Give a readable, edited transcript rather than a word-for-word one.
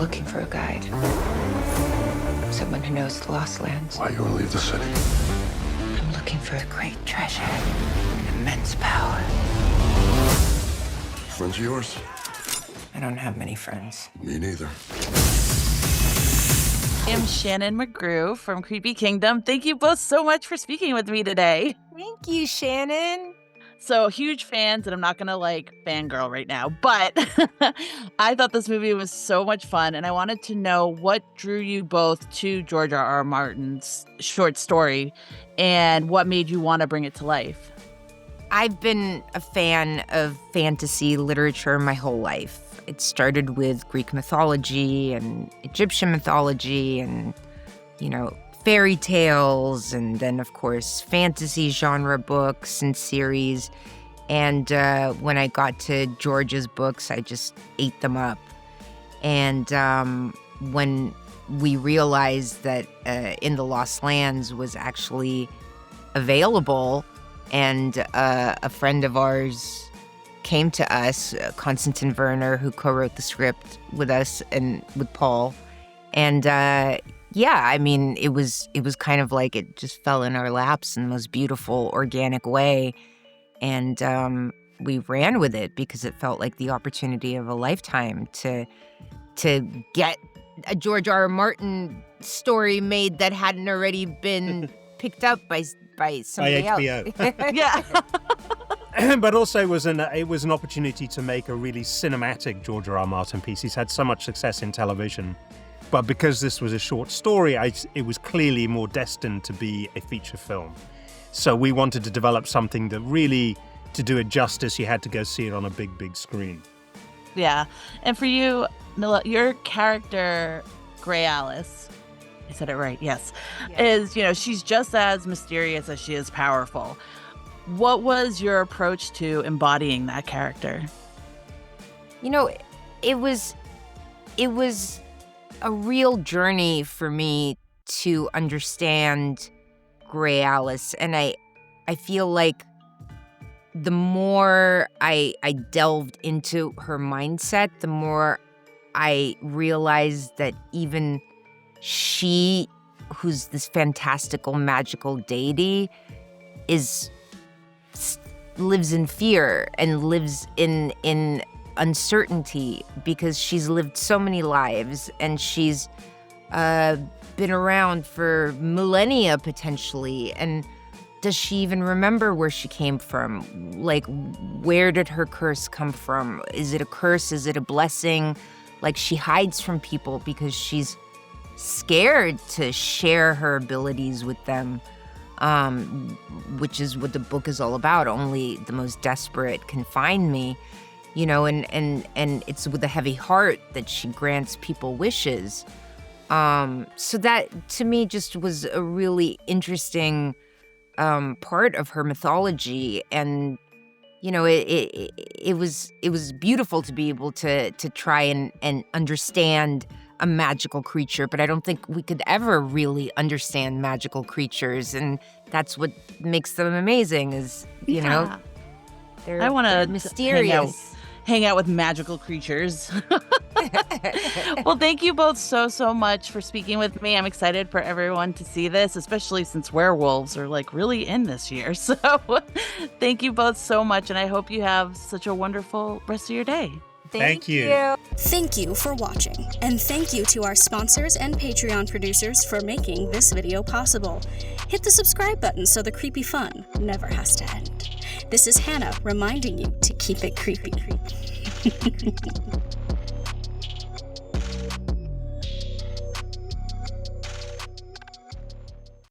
looking for a guide. Someone who knows the Lost Lands. Why you want to leave the city? I'm looking for a great treasure and immense power. Friends of yours? I don't have many friends. Me neither. I'm Shannon McGrew from Creepy Kingdom. Thank you both so much for speaking with me today. Thank you, Shannon. So huge fans, and I'm not gonna fangirl right now, but I thought this movie was so much fun, and I wanted to know what drew you both to George R.R. Martin's short story and what made you want to bring it to life. I've been a fan of fantasy literature my whole life. It started with Greek mythology and Egyptian mythology and, fairy tales, and then, of course, fantasy genre books and series. And when I got to George's books, I just ate them up. And when we realized that In the Lost Lands was actually available, and a friend of ours came to us, Konstantin Werner, who co-wrote the script with us and with Paul. And it was kind of like it just fell in our laps in the most beautiful, organic way. And we ran with it because it felt like the opportunity of a lifetime to get a George R.R. Martin story made that hadn't already been picked up by somebody by HBO. else. Yeah. But also it was an opportunity to make a really cinematic George R.R. Martin piece. He's had so much success in television. But because this was a short story, it was clearly more destined to be a feature film. So we wanted to develop something that really, to do it justice, you had to go see it on a big, big screen. Yeah. And for you, Milla, your character, Grey Alice, I said it right, yes, is, she's just as mysterious as she is powerful. What was your approach to embodying that character? It was a real journey for me to understand Grey Alice. And I feel like the more I delved into her mindset, the more I realized that even she, who's this fantastical, magical deity, lives in fear and lives in uncertainty because she's lived so many lives and she's been around for millennia potentially. And does she even remember where she came from? Where did her curse come from? Is it a curse? Is it a blessing? She hides from people because she's scared to share her abilities with them, which is what the book is all about. Only the most desperate can find me, and it's with a heavy heart that she grants people wishes. So that to me just was a really interesting part of her mythology. And it was beautiful to be able to try and understand a magical creature, but I don't think we could ever really understand magical creatures, and that's what makes them amazing. Is they're, I want to mysterious. Hang out with magical creatures. Well, thank you both so much for speaking with me. I'm excited for everyone to see this, especially since werewolves are really in this year. So thank you both so much, and I hope you have such a wonderful rest of your day. Thank you. Thank you for watching, and thank you to our sponsors and Patreon producers for making this video possible. Hit the subscribe button so the creepy fun never has to end. This is Hannah reminding you to keep it creepy.